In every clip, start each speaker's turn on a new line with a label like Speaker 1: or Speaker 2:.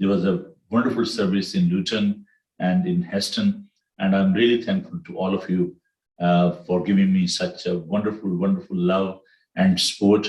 Speaker 1: There was a wonderful service in Luton and in Heston, and I'm really thankful to all of you for giving me such a wonderful love and support.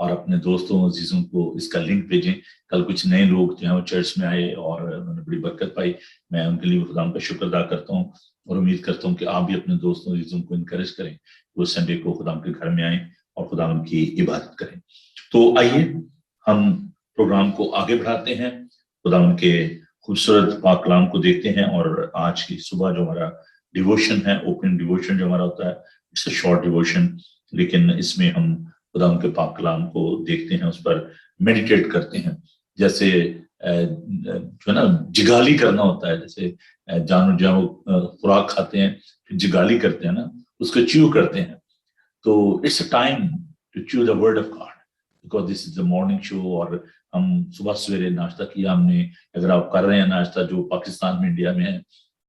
Speaker 1: اور اپنے دوستوں عزیزوں کو اس کا link بھیجیں. کل کچھ نئے لوگ جو ہیں وہ چرچ میں آئے اور انہوں نے بڑی برکت پائی. میں ان کے لیے خدا کا شکر ادا کرتا ہوں اور امید کرتا ہوں کہ آپ بھی اپنے دوستوں عزیزوں کو انکریج کریں, وہ سنڈے کو خدا کے گھر میں آئیں اور خدا ان کی عبادت کریں. تو آئیے ہم پروگرام کو آگے بڑھاتے ہیں, خدا ان کے خوبصورت پاک کلام کو دیکھتے ہیں. اور آج کی صبح جو ہمارا ڈیووشن ہے, اوپننگ ڈیووشن جو ہمارا ہوتا ہے, اٹس اے شارٹ ڈیووشن, لیکن اس میں ہم خدا ان کے پاک کلام کو دیکھتے ہیں, اس پر میڈیٹیٹ کرتے ہیں. جیسے جو ہے نا جگالی کرنا ہوتا ہے, جیسے جانور جو ہے وہ خوراک کھاتے ہیں پھر جگالی کرتے ہیں نا, اس کو چیو کرتے ہیں. تو it's a time to chew the word of God because this is a morning show. اور ہم صبح سویرے ناشتہ کیا ہم نے, اگر آپ کر رہے ہیں ناشتہ جو پاکستان میں انڈیا میں ہے,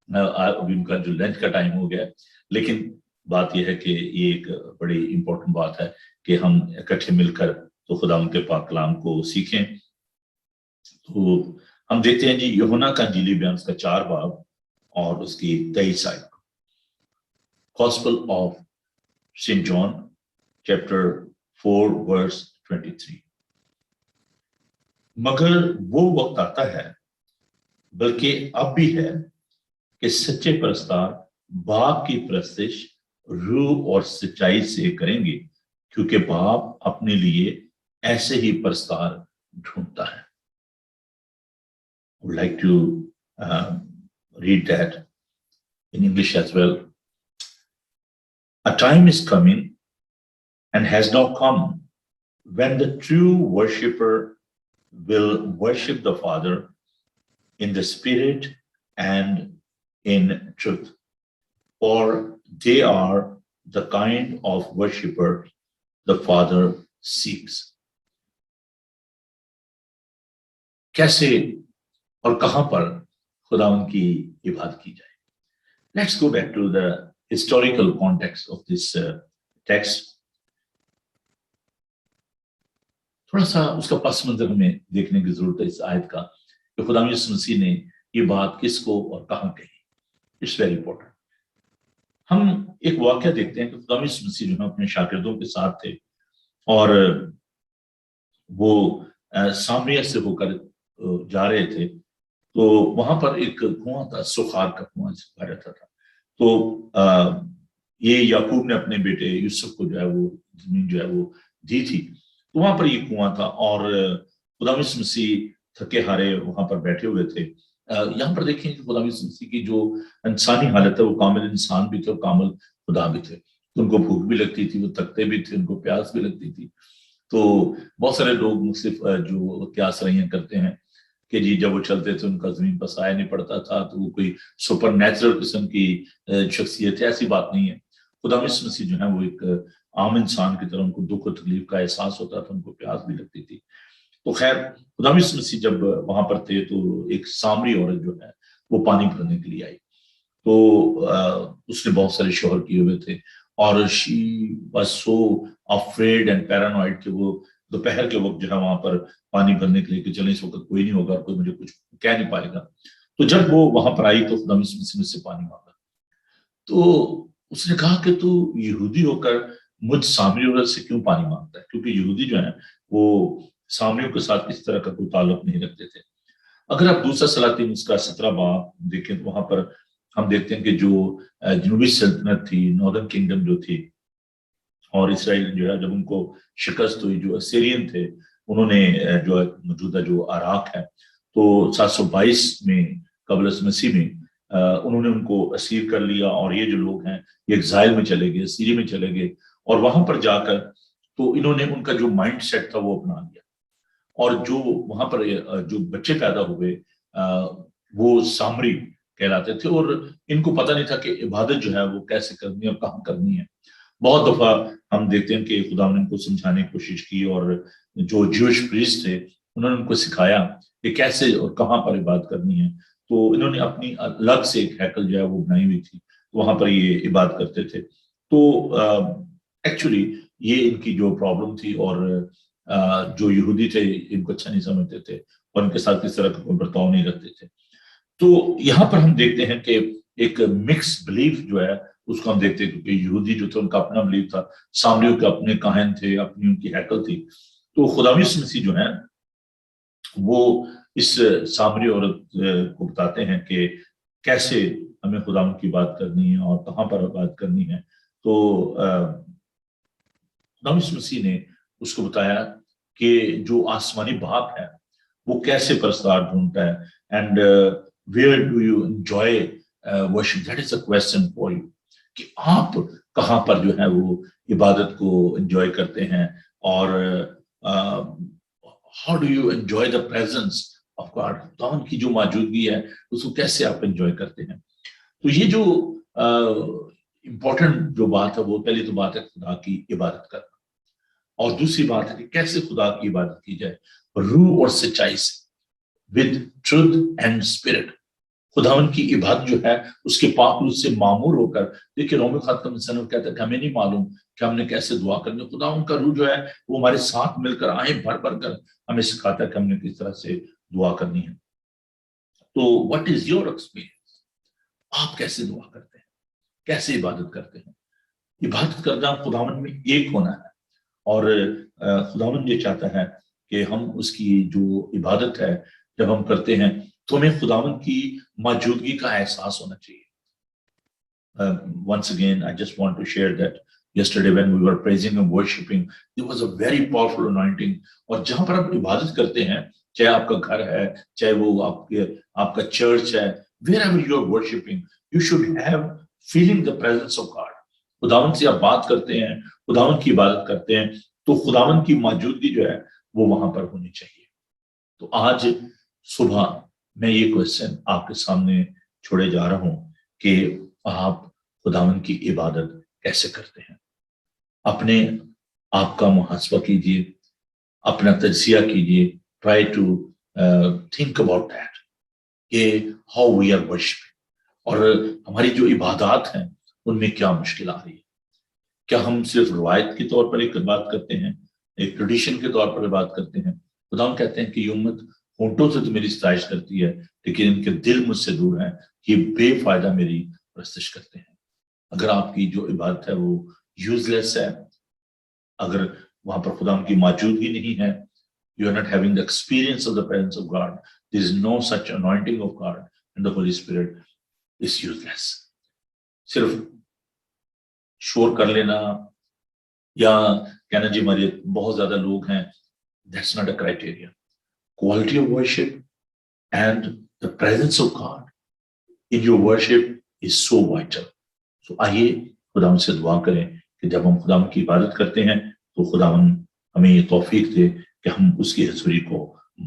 Speaker 1: ابھی ان کا جو لنچ کا ٹائم ہو گیا. لیکن بات یہ ہے کہ یہ ایک بڑی امپورٹنٹ بات ہے کہ ہم اکٹھے مل کر تو خدا ان کے پاک کلام کو سیکھیں. تو ہم دیکھتے ہیں جی یوحنا کا انجیلی بیان اس کا 4 باب اور اس کی 23 آیت. Gospel of Saint John chapter 4 verse 23. مگر وہ وقت آتا ہے, بلکہ اب بھی ہے, کہ سچے پرستار باپ کی پرستش روح اور سچائی سے کریں گے, کیونکہ باپ اپنے لیے ایسے ہی پرستار ڈھونڈتا ہے. I would like to read that in English as well. A time is coming and has now come when the true worshipper will worship the Father in the Spirit and in truth, for they are the kind of worshipper the Father seeks. کیسے اور کہاں پر خدا ان کی عبادت کی جائے. Let's go back to the historical context of this text. تھوڑا سا اس کا پس منظر ہمیں دیکھنے کی ضرورت ہے اس آیت کا, کہ خدا یسوع مسیح نے یہ بات کس کو اور کہاں کہی. It's very important. ہم ایک واقعہ دیکھتے ہیں کہ خدا یسوع مسیح جو ہے اپنے شاگردوں کے ساتھ تھے اور وہ سامریہ سے ہو کر جا رہے تھے. تو وہاں پر ایک کنواں تھا, سخار کا کنواں کہا جاتا تھا. تو یہ یعقوب نے اپنے بیٹے یوسف کو جو ہے وہ زمین جو ہے وہ دی تھی. تو وہاں پر یہ کنواں تھا اور خدا یسوع مسیح تھکے ہارے وہاں پر بیٹھے ہوئے تھے. یہاں پر دیکھیں کہ خدا یسوع مسیح کی جو انسانی حالت ہے, وہ کامل انسان بھی تھے اور کامل خدا بھی تھے. ان کو بھوک بھی لگتی تھی, وہ تھکتے بھی تھے, ان کو پیاس بھی لگتی تھی. تو بہت سارے لوگ مختلف جو قیاس رائیاں کرتے ہیں کہ جی جب وہ چلتے تھے ان کا زمین پر سایہ نہیں پڑتا تھا, تو وہ کوئی سپر نیچرل قسم کی شخصیت ہے. ایسی بات نہیں ہے. خدا یسوع مسیح جو ہے وہ ایک عام انسان کی طرح ان کو دکھ و تکلیف کا احساس ہوتا تھا, ان کو پیاس بھی لگتی تھی. تو خیر خدا یسوع مسیح جب وہاں پر تھے تو ایک سامری عورت جو ہے وہ پانی بھرنے کے لیے آئی. تو اس نے بہت سارے شوہر کیے ہوئے تھے اور she was so afraid and paranoid کہ وہ دوپہر کے وقت جو ہے وہاں پر پانی بھرنے کے لیے کہ چلیں اس وقت کوئی نہیں ہوگا, کوئی مجھے کچھ کہہ نہیں پائے گا. تو جب وہ وہاں پر آئی تو خدا یسوع مسیح نے اس سے پانی مانگا. تو اس نے کہا کہ تو یہودی ہو کر مجھ سامری عورت سے کیوں پانی مانگتا ہے, کیونکہ یہودی جو ہیں وہ سامریوں کے ساتھ اس طرح کا کوئی تعلق نہیں رکھتے تھے. اگر آپ دوسرا سلاطین اس کا 17 باب دیکھیں تو وہاں پر ہم دیکھتے ہیں کہ جو جنوبی سلطنت تھی, ناردرن کنگڈم جو تھی, اور اسرائیل جو ہے جب ان کو شکست ہوئی, جو اسیرین تھے انہوں نے جو موجودہ جو عراق ہے تو 722 میں قبل از مسیح میں انہوں نے ان کو اسیر کر لیا. اور یہ جو لوگ ہیں یہ ایگزائل میں چلے گئے, سیری میں چلے گئے, اور وہاں پر جا کر تو انہوں نے ان کا جو مائنڈ سیٹ تھا وہ اپنا لیا. اور جو وہاں پر جو بچے پیدا ہوئے وہ سامری کہلاتے تھے, اور ان کو پتہ نہیں تھا کہ عبادت جو ہے وہ کیسے کرنی ہے اور کہاں کرنی ہے. بہت دفعہ ہم دیکھتے ہیں کہ خدا نے ان کو سمجھانے کی کوشش کی, اور جو جوش پریسٹ تھے انہوں نے ان کو سکھایا کہ کیسے اور کہاں پر عبادت کرنی ہے. تو انہوں نے اپنی الگ سے ایک ہیکل جو ہے وہ بنائی ہوئی تھی, وہاں پر یہ عبادت کرتے تھے. تو ایکچولی یہ ان کی جو پرابلم تھی, اور جو یہودی تھے ان کو اچھا نہیں سمجھتے تھے اور ان کے ساتھ کس طرح کا کوئی برتاؤ نہیں رکھتے تھے. تو یہاں پر ہم دیکھتے ہیں کہ ایک مکس بلیف جو ہے اس کو ہم دیکھتے ہیں, کیونکہ یہودی جو تھے ان کا اپنا بلیف تھا, سامریوں کے اپنے کاہن تھے, اپنی ان کی ہیکل تھی. تو خدا یسوع مسیح جو ہے وہ اس سامری عورت کو بتاتے ہیں کہ کیسے ہمیں خدا کی بات کرنی ہے اور کہاں پر بات کرنی ہے. تو خدا یسوع مسیح نے اس کو بتایا کہ جو آسمانی باپ ہے وہ کیسے پرستار ڈھونڈتا ہے. And where do you enjoy worship, that is a question for you, کہ آپ کہاں پر جو ہے وہ عبادت کو انجوائے کرتے ہیں, اور how do you enjoy the presence of God, خداوند کی جو موجودگی ہے اس کو کیسے آپ انجوائے کرتے ہیں. تو یہ جو امپورٹنٹ جو بات ہے, وہ پہلی تو بات ہے خدا کی عبادت کرنا, اور دوسری بات ہے کہ کیسے خدا کی عبادت کی جائے روح اور سچائی سے, with truth and spirit. خداوند کی عبادت جو ہے اس کے پاک روح سے معمور ہو کر, دیکھیے رومی خط کا مصنف کہتا ہے کہ ہمیں نہیں معلوم کہ ہم نے کیسے دعا کرنی. خداوند کا روح جو ہے وہ ہمارے ساتھ مل کر آہیں بھر بھر کر ہمیں سکھاتا ہے کہ ہم نے کس طرح سے دعا کرنی ہے. تو what is your experience, آپ کیسے دعا کرتے ہیں, کیسے عبادت کرتے ہیں. عبادت کرنا خداوند میں ایک ہونا ہے, اور خداوند یہ چاہتا ہے کہ ہم اس کی جو عبادت ہے جب ہم کرتے ہیں تو ہمیں خداوند کی موجودگی کا احساس ہونا چاہیے. Once again, I just want to share that yesterday when we were praising and worshiping, there was a very powerful anointing. اور جہاں پر آپ عبادت کرتے ہیں, چاہے آپ کا گھر ہے, چاہے وہ آپ کا چرچ ہے, wherever you are worshiping, you should have feeling the presence of God. خداوند سے آپ بات کرتے ہیں, خداوند کی عبادت کرتے ہیں, تو خداوند کی موجودگی جو ہے وہ وہاں پر ہونی چاہیے. تو آج صبح میں یہ کوشچن آپ کے سامنے چھوڑے جا رہا ہوں کہ آپ خداوند کی عبادت کیسے کرتے ہیں. اپنے آپ کا محاسبہ کیجیے, اپنا تجزیہ کیجیے. Try to think about that کہ ہاؤ وی آر ورشپنگ, اور ہماری جو عبادات ہیں ان میں کیا مشکل آ رہی ہے. کیا ہم صرف روایت کے طور پر ایک بات کرتے ہیں, ایک ٹریڈیشن کے طور پر بات کرتے ہیں. خداوند کہتے ہیں کہ یہ امت ہونٹوں سے تو میری ستائش کرتی ہے لیکن ان کے دل مجھ سے دور ہیں, یہ بے فائدہ میری پرستش کرتے ہیں. اگر آپ کی جو عبادت ہے وہ یوز لیس ہے, اگر وہاں پر خداوند کی موجودگی نہیں ہے, you are not having the experience of the presence of God, there is no such anointing of God and the Holy Spirit, is useless. صرف شور کر لینا یا کہنا جی ہمارے بہت زیادہ لوگ ہیں, that's not a criteria. Quality of worship and the presence of God in your worship is so vital. So آئیے خداوند سے دعا کریں کہ جب ہم خداوند کی عبادت کرتے ہیں تو خداوند ہمیں یہ توفیق دے کہ ہم اس کی حضوری کو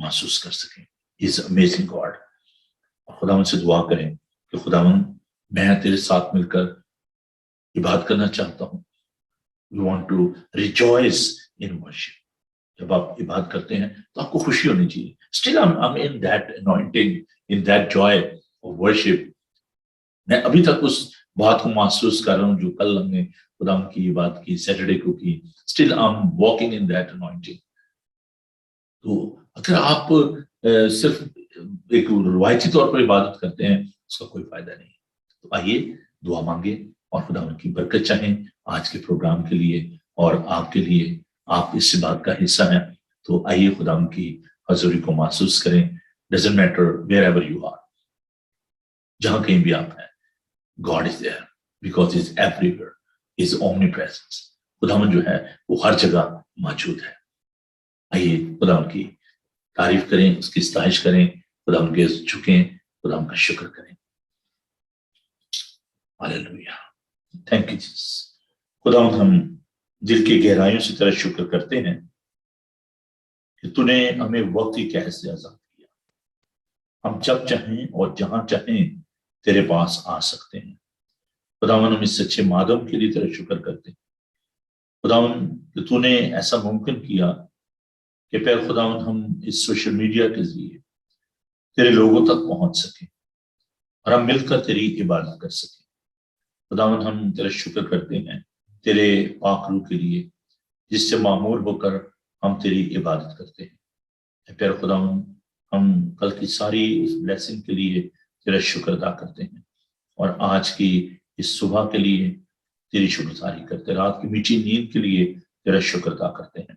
Speaker 1: محسوس کر سکیں. He is amazing God. خداوند سے دعا کریں کہ خداوند میں تیرے ساتھ مل کر عبادت کرنا چاہتا ہوں. We want to rejoice in worship. جب آپ عبادت کرتے ہیں تو آپ کو خوشی ہونی چاہیے. Still I'm in that anointing, in that joy of worship. میں ابھی تک اس بات کو محسوس کر رہا ہوں جو کل ہم نے خداوند کی بات کی, سیٹرڈے کو کی. Still I'm walking in that anointing. تو اگر آپ صرف ایک روایتی طور پر عبادت کرتے ہیں اس کا کوئی فائدہ نہیں. تو آئیے دعا مانگے اور خداوند کی برکت چاہیں آج کے پروگرام کے لیے اور آپ کے لیے. آپ اس بات کا حصہ ہیں تو آئیے خداوند کی حضوری کو محسوس کریں. Doesn't matter wherever you are, جہاں کہیں بھی آپ ہیں, God is there because He's everywhere. He's omnipresent. خداوند جو ہے وہ ہر جگہ موجود ہے. آئیے خداوند کی تعریف کریں, اس کی ستائش کریں, خداوند کے جھکیں, خداوند کا شکر کریں. ہاللیلویہ. Thank you Jesus. خداوند ہم دل کی گہرائیوں سے تیرا شکر کرتے ہیں کہ تو نے ہمیں وقت کی قید سے آزاد کیا. ہم جب چاہیں اور جہاں چاہیں تیرے پاس آ سکتے ہیں. خداوند ہم اس سچے مادم کے لیے تیرا شکر کرتے ہیں. خداوند کہ تو نے ایسا ممکن کیا کہ پھر خداوند ہم اس سوشل میڈیا کے ذریعے تیرے لوگوں تک پہنچ سکیں اور ہم مل کر تیری عبادت کر سکیں. خداوند ہم تیرا شکر کرتے ہیں تیرے پاک روح کے لیے جس سے معمور ہو کر ہم تیری عبادت کرتے ہیں. پھر خداوند ہم کل کی ساری اس بلیسنگ کے لیے تیرا شکر ادا کرتے ہیں اور آج کی اس صبح کے لیے تیری شکرگزاری کرتے ہیں. رات کی میٹھی نیند کے لیے تیرا شکر ادا کرتے ہیں.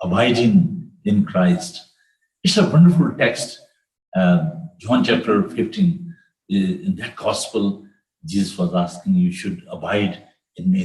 Speaker 1: Abiding in Christ. It's a wonderful text. John chapter 15, in that gospel, Jesus was asking, you should abide in me.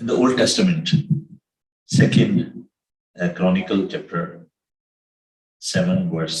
Speaker 1: In the Old Testament, 2 Chronicle chapter 7 verse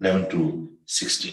Speaker 1: 11 to 16.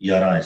Speaker 1: 11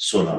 Speaker 1: 16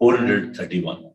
Speaker 1: 431,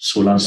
Speaker 1: 16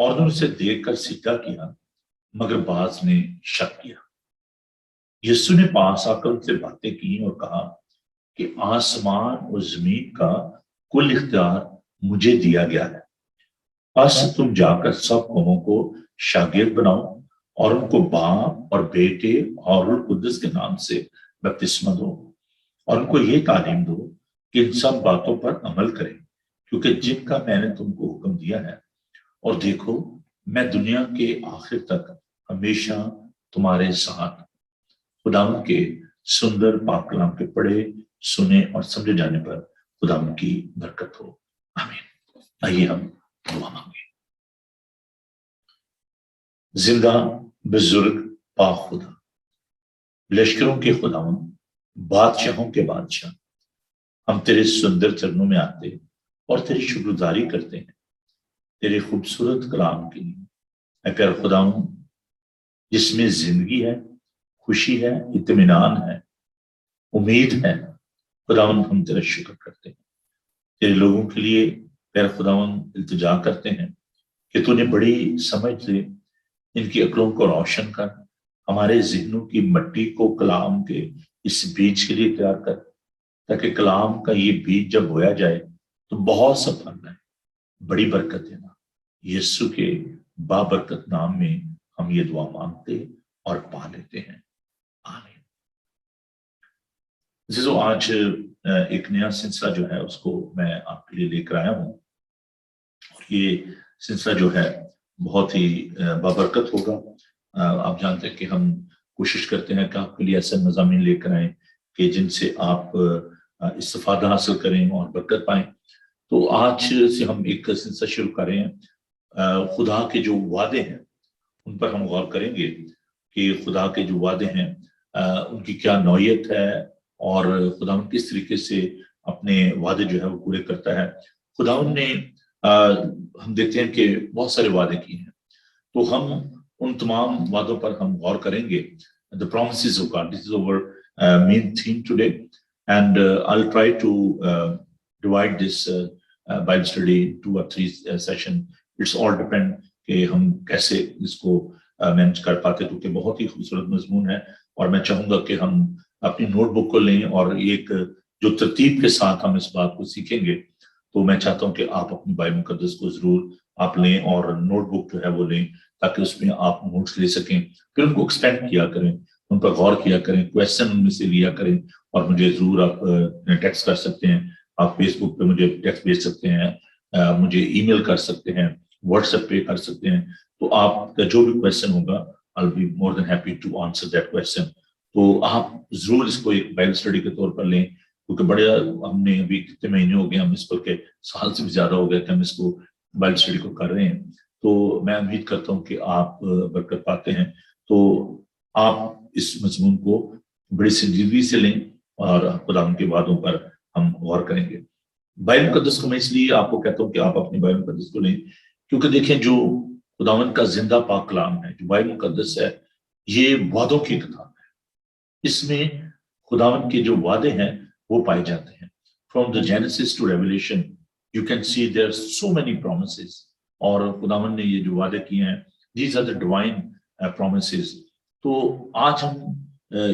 Speaker 1: اور انہوں نے اسے دیکھ کر سجدہ کیا مگر بعض نے شک کیا۔ یسوع نے پاس آ کر ان سے باتیں کی اور کہا کہ آسمان اور زمین کا کل اختیار مجھے دیا گیا ہے، بس تم جا کر سب قوموں کو شاگرد بناؤ اور ان کو باپ اور بیٹے اور روح القدس کے نام سے بپتسمہ دو، اور ان کو یہ تعلیم دو کہ ان سب باتوں پر عمل کریں کیونکہ جن کا میں نے تم کو حکم دیا ہے، اور دیکھو میں دنیا کے آخر تک ہمیشہ تمہارے ساتھ۔ خداوند کے سندر پاک کلام کے پڑھے سنے اور سمجھے جانے پر خداوند کی برکت ہو، آمین۔ آئیے ہم دعا مانگیں۔ زندہ بزرگ پاک خدا، لشکروں کے خداوند، بادشاہوں کے بادشاہ، ہم تیرے سندر چرنوں میں آتے اور تیری شکرگزاری کرتے ہیں تیرے خوبصورت کلام کے لیے۔ اے پیارے خداوند، جس میں زندگی ہے، خوشی ہے، اطمینان ہے، امید ہے، خداوند ہم تیرا شکر کرتے ہیں۔ تیرے لوگوں کے لیے پیارے خداوند التجا کرتے ہیں کہ تو نے بڑی سمجھ سے ان کی عقلوں کو روشن کر، ہمارے ذہنوں کی مٹی کو کلام کے اس بیج کے لیے تیار کر، تاکہ کلام کا یہ بیج جب بویا جائے تو بہت سا پھل ہے، بڑی برکت دینا۔ یسوع کے بابرکت نام میں ہم یہ دعا مانگتے اور پا لیتے ہیں، آمین۔ عزیزو، آج ایک نیا سلسلہ جو ہے اس کو میں آپ کے لیے لے کر آیا ہوں، اور یہ سلسلہ جو ہے بہت ہی بابرکت ہوگا۔ آپ جانتے ہیں کہ ہم کوشش کرتے ہیں کہ آپ کے لیے ایسے مضامین لے کر آئیں کہ جن سے آپ استفادہ حاصل کریں اور برکت پائیں۔ تو آج سے ہم ایک سلسلہ شروع کر رہے ہیں، خدا کے جو وعدے ہیں ان پر ہم غور کریں گے کہ خدا کے جو وعدے ہیں ان کی کیا نوعیت ہے، اور خدا کس طریقے سے اپنے وعدے جو ہے وہ پورے کرتا ہے۔ خدا نے ہم دیکھتے ہیں کہ بہت سارے وعدے کیے ہیں، تو ہم ان تمام وعدوں پر ہم غور کریں گے۔ The promises of God. This is our main theme today, and I'll try to divide this Bible study in 2 or 3 session. It's all depend کہ ہم کیسے اس کو مینج کر پاتے، کیونکہ بہت ہی خوبصورت مضمون ہے، اور میں چاہوں گا کہ ہم اپنی نوٹ بک کو لیں اور ایک جو ترتیب کے ساتھ ہم اس بات کو سیکھیں گے۔ تو میں چاہتا ہوں کہ آپ اپنی بائبل مقدس کو ضرور آپ لیں اور نوٹ بک جو ہے وہ لیں، تاکہ اس میں آپ نوٹس لے سکیں، پھر ان کو ایکسپینڈ کیا کریں، ان پر غور کیا کریں، کویسچن ان میں سے لیا کریں، اور مجھے ضرور آپ ٹیکسٹ کر سکتے ہیں، آپ فیس بک پہ مجھے ٹیکسٹ بھیج سکتے ہیں، مجھے ای میل کر سکتے ہیں، واٹس ایپ پہ کر سکتے ہیں۔ تو آپ کا جو بھی کویسچن ہوگا I'll be more than happy to answer that question۔ تو آپ ضرور اس کو ایک بائبل اسٹڈی کے طور پر لیں، کیونکہ بڑے ہم نے ابھی کتنے مہینے ہو گئے، ہم اس پر کے سال سے بھی زیادہ ہو گیا کہ ہم اس کو بائبل اسٹڈی کو کر رہے ہیں۔ تو میں امید کرتا ہوں کہ آپ برکت پاتے ہیں۔ تو آپ اس مضمون کو بڑی سنجیدگی سے لیں اور خدا ان کے وعدوں پر ہم غور کریں گے۔ بائبل مقدس کو میں اس لیے آپ کو کہتا ہوں کہ آپ اپنی بائبل مقدس کو لیں، کیونکہ دیکھیں جو خداوند کا زندہ پاک کلام ہے، جو بائبل مقدس ہے، یہ وعدوں کی کتاب ہے۔ اس میں خداوند کے جو وعدے ہیں وہ پائے جاتے ہیں۔ From the Genesis to Revelation you can see there are so many promises، اور خداوند نے یہ جو وعدے کیے ہیں these are the divine promises۔ تو آج ہم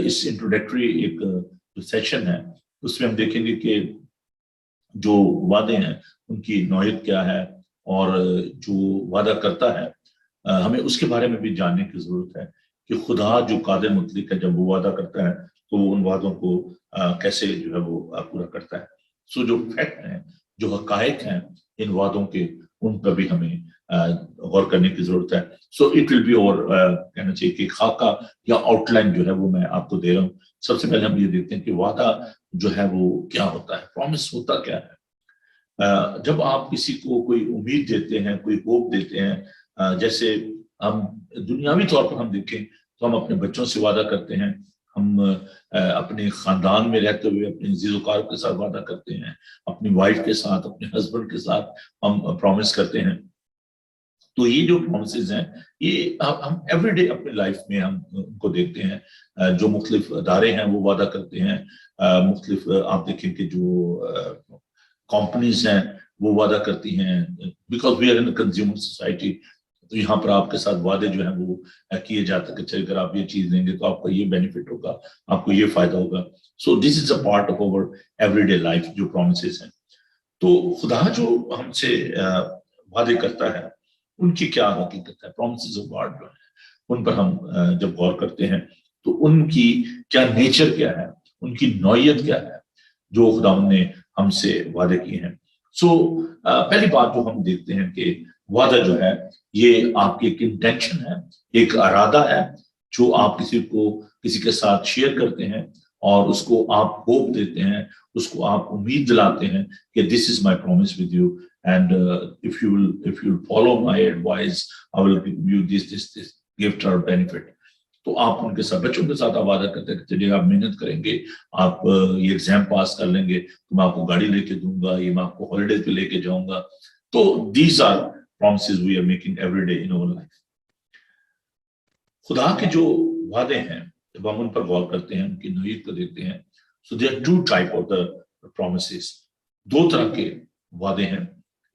Speaker 1: اس انٹروڈکٹری ایک جو سیشن ہے اس میں ہم دیکھیں گے کہ جو وعدے ہیں ان کی نوعیت کیا ہے، اور جو وعدہ کرتا ہے ہمیں اس کے بارے میں بھی جاننے کی ضرورت ہے کہ خدا جو قادر مطلق ہے، جب وہ وعدہ کرتا ہے تو وہ ان وعدوں کو کیسے جو ہے وہ پورا کرتا ہے۔ سو جو فیکٹ ہیں، جو حقائق ہیں ان وعدوں کے، ان پر بھی ہمیں غور کرنے کی ضرورت ہے۔ سو اٹ ول بی اور کہنا چاہیے کہ خاکہ یا آؤٹ لائن جو ہے وہ میں آپ کو دے رہا ہوں۔ سب سے پہلے ہم یہ دیکھتے ہیں کہ وعدہ جو ہے وہ کیا ہوتا ہے، پرومس ہوتا کیا ہے۔ جب آپ کسی کو کوئی امید دیتے ہیں، کوئی ہوپ دیتے ہیں، جیسے ہم دنیاوی طور پر ہم دیکھیں تو ہم اپنے بچوں سے وعدہ کرتے ہیں، ہم اپنے خاندان میں رہتے ہوئے اپنے عزیز و اقارب کے ساتھ وعدہ کرتے ہیں، اپنی وائف کے ساتھ، اپنے ہسبینڈ کے ساتھ ہم پرومس کرتے ہیں۔ تو یہ جو پرومسز ہیں یہ ہم ایوری ڈے اپنے لائف میں ہم ان کو دیکھتے ہیں۔ جو مختلف ادارے ہیں وہ وعدہ کرتے ہیں، مختلف آپ دیکھیں کہ جو کمپنیز ہیں وہ وعدہ کرتی ہیں، because we are in consumer society. تو یہاں پر آپ کے ساتھ وعدے جو ہیں وہ کیے جاتے ہیں کہ اگر آپ یہ چیز لیں گے تو آپ کو یہ بینیفٹ ہوگا, آپ کو یہ فائدہ ہوگا. So this is a part of our everyday life جو پرومسز ہیں. تو خدا جو ہم سے وعدے کرتا ہے ان کی کیا حقیقت ہے, پرومسز آف گاڈ جو ہے ان پر ہم جب غور کرتے ہیں تو ان کی کیا نیچر کیا ہے, ان کی نوعیت کیا ہے جو خدا نے ہم سے وعدے کیے ہیں. سو پہلی بات جو ہم دیکھتے ہیں کہ وعدہ جو ہے یہ آپ کی ایک انٹینشن ہے, ایک ارادہ ہے جو آپ کسی کے ساتھ شیئر کرتے ہیں اور اس کو آپ ہوپ دیتے ہیں, اس کو آپ امید دلاتے ہیں کہ this is my promise with you and if you will follow my advice I will give you this gift or benefit. تو آپ ان کے ساتھ بچوں کے ساتھ آپ وعدہ کرتے ہیں کہ چلیے آپ محنت کریں گے, آپ یہ ایگزام پاس کر لیں گے تو میں آپ کو گاڑی لے کے دوں گا, یہ میں آپ کو ہالیڈیز پہ لے کے جاؤں گا. تو these are promises we are making every day in our life. خدا کے جو وعدے ہیں جب ہم ان پر غور کرتے ہیں, ان کی نوعیت کو دیکھتے ہیں, so there are two type of the promises. دو طرح کے وعدے ہیں.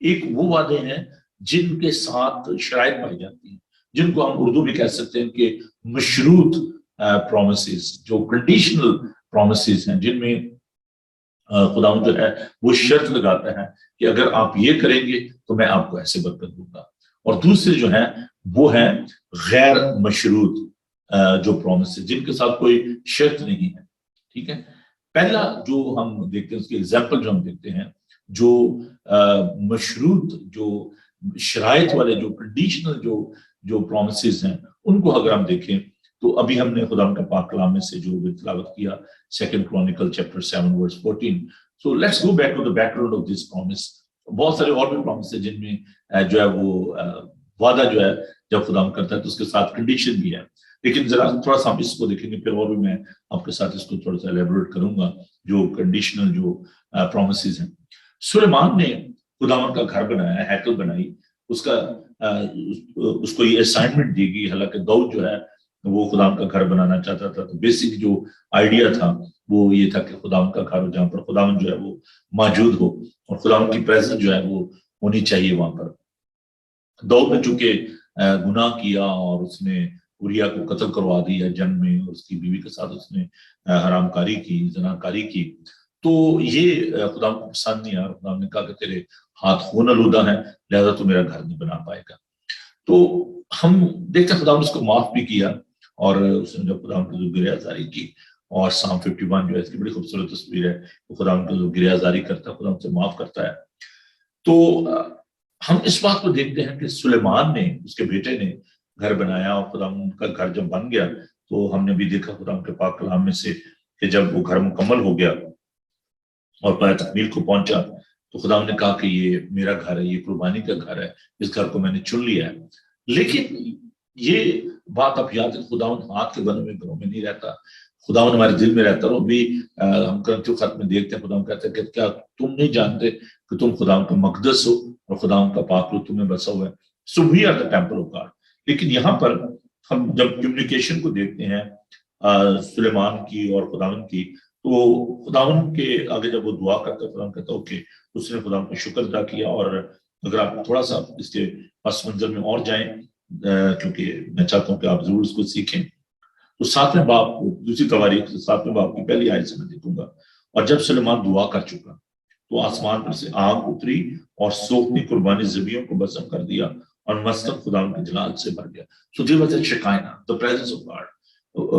Speaker 1: ایک وہ وعدے ہیں جن کے ساتھ شرائط پائی جاتی ہیں, جن کو ہم اردو میں کہہ سکتے ہیں کہ مشروط پرومسز, جو کنڈیشنل پرومسز ہیں, جن میں خدا جو ہے وہ شرط لگاتا ہے کہ اگر آپ یہ کریں گے تو میں آپ کو ایسے برکت دوں گا. اور دوسرے جو ہیں وہ ہیں غیر مشروط جو پرومسز, جن کے ساتھ کوئی شرط نہیں ہے. ٹھیک ہے, پہلا جو ہم دیکھتے ہیں اس کی ایگزامپل جو ہم دیکھتے ہیں, جو مشروط جو شرائط والے جو کنڈیشنل جو پرومسز ہیں ان کو اگر ہم دیکھیں تو ابھی ہم نے خدا کا پاک کلام میں سے جو تلاوت کیا 2 Chronicles chapter 7 verse 14. So let's go back to the background of this promise. بہت سارے اور بھی پرومس ہیں جن میں جو ہے وہ وعدہ جو ہے جب خدا کرتا ہے تو اس کے ساتھ کنڈیشن بھی ہے, لیکن ذرا تھوڑا سا ہم اس کو دیکھیں گے, پھر اور بھی میں آپ کے ساتھ اس کو تھوڑا سا ایلیبوریٹ کروں گا جو کنڈیشنل جو پرومسز ہیں. سلیمان نے خداوند کا گھر بنایا, ہیکل بنائی, اس کو یہ اسائنمنٹ دی گئی. حالانکہ داؤد جو ہے وہ خداوند کا گھر بنانا چاہتا تھا, تو بیسک جو آئیڈیا تھا وہ یہ تھا کہ خداوند کا گھر جہاں پر خداوند جو ہے وہ موجود ہو اور خداوند کی پریزنس جو ہے وہ ہونی چاہیے وہاں پر. داؤد نے چونکہ گناہ کیا اور اس نے اوریا کو قتل کروا دیا جنگ میں, اور اس کی بیوی کے ساتھ اس نے حرام کاری کی, زنا کاری کی, تو یہ خدا کو پسند نہیں آیا. خدا نے کہا کہ تیرے ہاتھ خون آلودہ ہیں, لہذا تو میرا گھر نہیں بنا پائے گا. تو ہم دیکھتے ہیں خدا نے اس کو معاف بھی کیا, اور اس نے جب خدا کی گریہ زاری کی, اور Psalm 51 جو ہے اس کی بڑی خوبصورت تصویر ہے, وہ خدا کی گریہ زاری کرتا ہے, خدا سے معاف کرتا ہے. تو ہم اس بات کو دیکھتے ہیں کہ سلیمان نے, اس کے بیٹے نے گھر بنایا, اور خدا کا گھر جب بن گیا تو ہم نے بھی دیکھا خدا کے پاک کلام میں سے کہ جب وہ گھر مکمل ہو گیا اور پائے تکمیل کو پہنچا تو خدا نے کہا کہ یہ میرا گھر ہے, یہ قربانی کا گھر ہے, اس گھر کو میں نے چن لیا ہے. لیکن یہ بات آپ یاد ہے, خدا ہاتھ کے بنے ہوئے گھروں میں نہیں رہتا, خدا ہمارے دل میں رہتا. اور بھی ہم کرنٹیو خط میں دیکھتے ہیں خدا کہتے ہیں کہ کیا تم نہیں جانتے کہ تم خدا کا مقدس ہو اور خدا کا پاک روح تمہیں بسا ہوا ہے. So we are the temple of God. لیکن یہاں پر ہم جب کمیونیکیشن کو دیکھتے ہیں سلیمان کی اور خداوند کی, تو خداوند کے آگے جب وہ دعا کرتا ہے خداوند کہتا ہے اوکے, اس نے خداوند کا شکر ادا کیا. اور اگر آپ تھوڑا سا اس کے پس منظر میں اور جائیں, کیونکہ میں چاہتا ہوں کہ آپ ضرور اس کو سیکھیں, تو 7ویں باب دوسری تواریخ 7ویں باب کی پہلی آیت سے میں دیکھوں گا. اور جب سلیمان دعا کر چکا تو آسمان پر سے آگ اتری اور سوکھتی قربانی ذبیحوں کو بسم کر دیا, اور مسکن خداوند کے جلال سے بھر گیا. So there was a Shekinah, the presence of God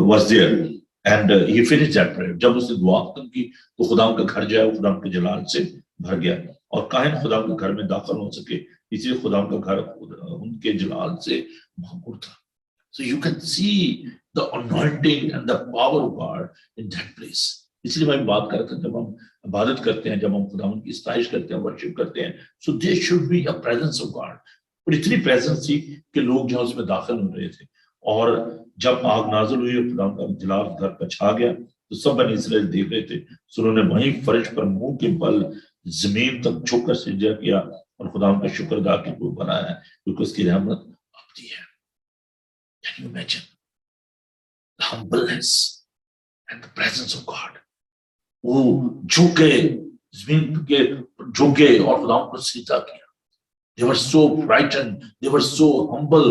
Speaker 1: was there, and he finished that prayer. جب اس نے دعا ختم کی تو خداوند کا گھر جو ہے وہ خداوند کے جلال سے بھر گیا, اور کاہن خداوند کے گھر میں داخل ہو سکے, اس لیے خداوند کا گھر ان کے جلال سے بھرپور تھا. So you can see the anointing and the power of God in that place. اس لیے میں بات کرتا ہوں, جب ہم عبادت کرتے ہیں, جب ہم خداوند کی ستائش کرتے ہیں, ورشپ کرتے ہیں, so there should be a presence of God. اور اتنی پریزنس تھی کہ لوگ جہاں اس میں داخل ہو رہے تھے, اور جب آگ نازل ہوئی اور خدا کا جلال گھر پر چھا گیا تو سب بنی اسرائیل دیکھ رہے تھے. سو انہوں نے وہیں فرش پر منہ کے بل زمین تک جھک کر سجدہ کیا اور خدا کا شکر ادا کی وہ بنایا ہے کیونکہ اس کی رحمت ابدی ہے. Can you imagine the humbleness and the presence of God? وہ جھکے, زمین کے جھکے اور خدا کو سجدہ کیا.
Speaker 2: they were so frightened, they were so humble.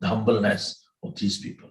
Speaker 2: the humbleness of these people.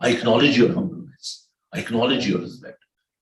Speaker 2: I acknowledge your humbleness, I acknowledge your respect,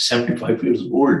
Speaker 2: 75 years old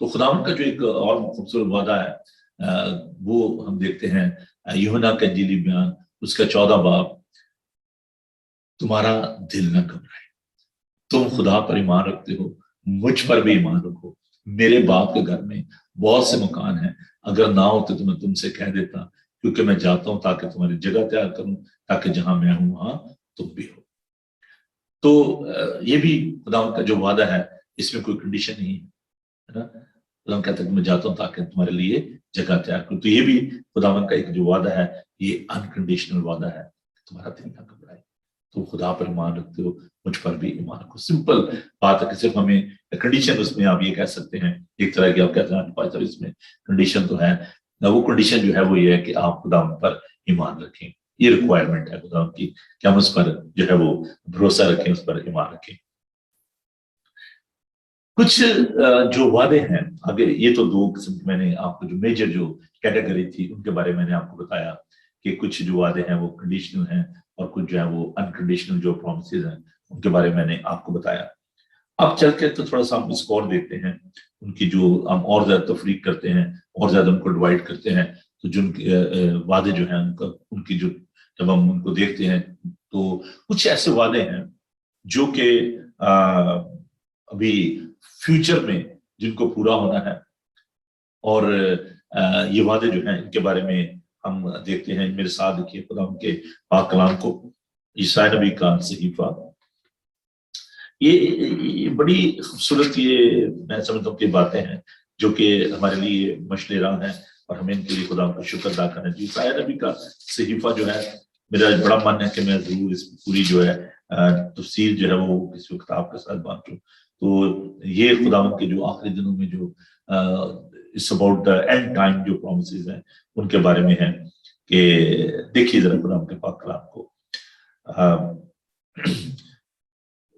Speaker 2: تو خداوند کا جو ایک اور خوبصورت وعدہ ہے وہ ہم دیکھتے ہیں یوحنا کا انجیلی بیان اس کا 14 باب، تمہارا دل نہ گھبرائے، تم خدا پر ایمان رکھتے ہو، مجھ پر بھی ایمان رکھو، میرے باپ کے گھر میں بہت سے مکان ہیں، اگر نہ ہوتے تو میں تم سے کہہ دیتا، کیونکہ میں جاتا ہوں تاکہ تمہاری جگہ تیار کروں، تاکہ جہاں میں ہوں وہاں تم بھی ہو۔ تو یہ بھی خداوند کا جو وعدہ ہے اس میں کوئی کنڈیشن نہیں ہے نا، خداوند کہتا ہے کہ میں جاتا ہوں تاکہ تمہارے لیے جگہ تیار کروں۔ تو یہ بھی خداوند کا ایک جو وعدہ ہے یہ انکنڈیشنل وعدہ ہے، تمہارا دل نہ گھبرائے، تم خدا پر ایمان رکھتے ہو، مجھ پر بھی ایمان رکھو۔ سمپل بات ہے کہ صرف ہمیں کنڈیشن اس میں آپ یہ کہہ سکتے ہیں ایک طرح کی، آپ کہتے ہیں اس میں کنڈیشن تو ہے، وہ کنڈیشن جو ہے وہ یہ ہے کہ آپ خدا پر ایمان رکھیں، یہ ریکوائرمنٹ ہے خدا کی کہ ہم اس پر جو ہے وہ بھروسہ رکھیں، اس پر ایمان رکھیں۔ کچھ جو وعدے ہیں آگے، یہ تو دو قسم کے میں نے آپ کو جو میجر جو کیٹیگری تھی ان کے بارے میں نے آپ کو بتایا کہ کچھ جو وعدے ہیں وہ کنڈیشنل ہیں اور کچھ جو ہے وہ انکنڈیشنل جو پرومسز ہیں ان کے بارے میں نے آپ کو بتایا۔ اب چل کے تو تھوڑا سا ہم اس کو اور دیکھتے ہیں، ان کی جو ہم اور زیادہ تفریق کرتے ہیں اور زیادہ ان کو ڈیوائڈ کرتے ہیں، تو جن وعدے جو ہیں ان کی جو جب ہم ان کو دیکھتے ہیں تو کچھ ایسے وعدے ہیں جو کہ ابھی فیوچر میں جن کو پورا ہونا ہے، اور یہ وعدے جو ہیں ان کے بارے میں ہم دیکھتے ہیں۔ میرے ساتھ دیکھیے خدا ان کے پاک کلام کو، عیسائی نبی کا صحیفہ، یہ بڑی خوبصورت، یہ میں سمجھتا ہوں کہ باتیں ہیں جو کہ ہمارے لیے مشعل راہ ہیں اور ہمیں ان کے لیے خدا کا شکر ادا کرنا چاہیے۔ عیسائی نبی کا صحیفہ جو ہے میرا بڑا من ہے کہ میں ضرور اس پوری جو ہے تفسیر جو ہے وہ کسی وقت آپ کے ساتھ بانٹوں۔ تو یہ خداوند کے جو آخری دنوں میں جو اس اباؤٹ دا اینڈ ٹائم جو پرومسز ہیں ان کے بارے میں ہے کہ دیکھیے ذرا خداوند کے پاک کلام کو۔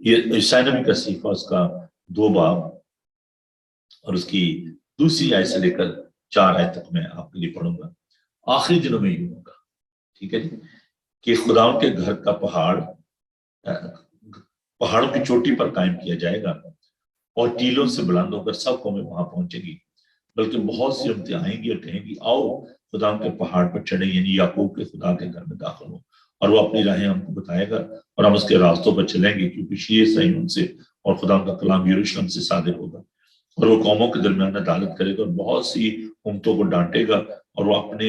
Speaker 2: یہ عیسائی نبی کا صحیفہ اس کا 2 باب اور اس کی 2 آیت سے لے کر 4 آیت تک میں آپ کے لیے پڑھوں گا۔ آخری دنوں میں یوں ہوگا، ٹھیک ہے جی، کہ خداوند کے گھر کا پہاڑوں کی چوٹی پر قائم کیا جائے گا اور ٹیلوں سے بلند ہو کر سب قومیں وہاں پہنچے گی، بلکہ بہت سی امتیں آئیں گی اور کہیں گی آؤ خداوند کے پہاڑ پر چڑھیں، یعنی یعقوب کے خدا کے گھر میں داخل ہوں، اور وہ اپنی راہیں ہم کو بتائے گا اور ہم اس کے راستوں پر چلیں گے، کیونکہ شیعہ صہیون سے اور خداوند کا کلام یروشلم سے صادر ہوگا، اور وہ قوموں کے درمیان عدالت کرے گا اور بہت سی امتوں کو ڈانٹے گا، اور وہ اپنے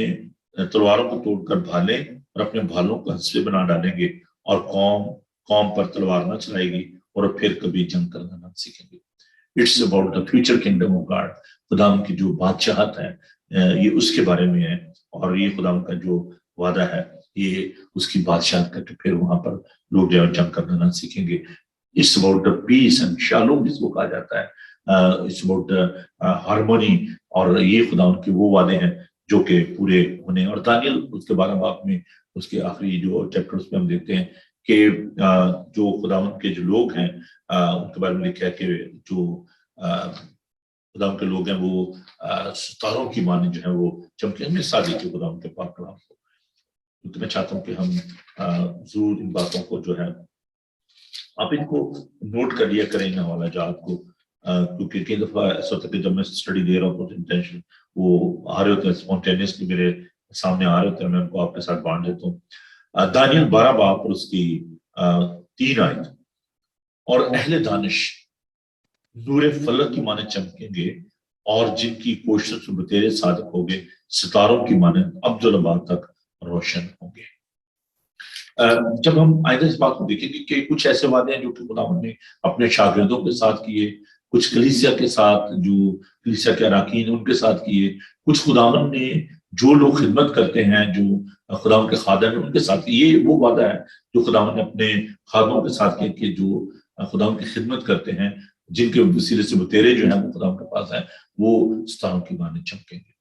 Speaker 2: تلواروں کو توڑ کر بھالیں اور اپنے بھالوں کو ہنسوے بنا ڈالیں گے، اور قوم پر تلوار نہ چلائے گی اور پھر کبھی جنگ کرنا نہ سیکھیں گے۔ It's about the future kingdom of God, خداوند کی جو بادشاہت ہے یہ اس کے بارے میں ہے، اور یہ خداوند کا جو وعدہ ہے یہ اس کی بادشاہت کا، کہ پھر وہاں پر لوگ جو ہے جنگ کرنا نہ سیکھیں گے۔ It's about the peace and shalom جس کو کہا جاتا ہے، اٹس اباؤٹ ہارمونی، اور یہ خداوند کے وہ وعدے ہیں جو کہ پورے ہونے۔ اور دانیل اس کے 12 باب میں اس کے آخری جو چیپٹرز میں ہم دیکھتے ہیں کہ جو خداوند کے جو لوگ ہیں ان کے بارے میں لکھا ہے کہ جو خداوند کے لوگ ہیں وہ ستاروں کی مانند جو ہے وہ چمکیں۔ ہمیں ساتھ دیکھیے خداوند کے پاک کلام کو، کیونکہ میں چاہتا ہوں کہ ہم ضرور ان باتوں کو جو ہے آپ ان کو نوٹ کر لیا کریں ان حوالہ جات کو، کیونکہ کئی دفعہ ایسا ہوتا ہے کہ جب میں اسٹڈی دے رہا ہوں تو انٹینشن وہ آ رہے ہوتے ہیں، اسپونٹینیسلی میرے سامنے آ رہے ہوتے ہیں، میں ان کو آپ کے ساتھ بانٹ دیتا ہوں۔ دانیل 12 باب اور اس کی 3 آیت، اور اہل دانش نور فلک کی مانند چمکیں گے، اور جن کی کوشش سے بتیرے صادق ہو گے ستاروں کی مانند ابدالآباد تک روشن ہوں گے۔ جب ہم آئندہ اس بات کو دیکھیں گے کہ کچھ ایسے وعدے ہیں جو کہ خداوند نے اپنے شاگردوں کے ساتھ کیے، کچھ کلیسیا کے ساتھ، جو کلیسیا کے اراکین ان کے ساتھ کیے، کچھ خداوند نے جو لوگ خدمت کرتے ہیں، جو خداوند کے خادم ہیں ان کے ساتھ، یہ وہ وعدہ ہے جو خداوند نے اپنے خادموں کے ساتھ کیا کہ جو خداوند کی خدمت کرتے ہیں، جن کے وسیلے سے بتیرے جو ہیں وہ خداوند کے پاس ہیں، وہ ستاروں کی مانند چمکیں گے۔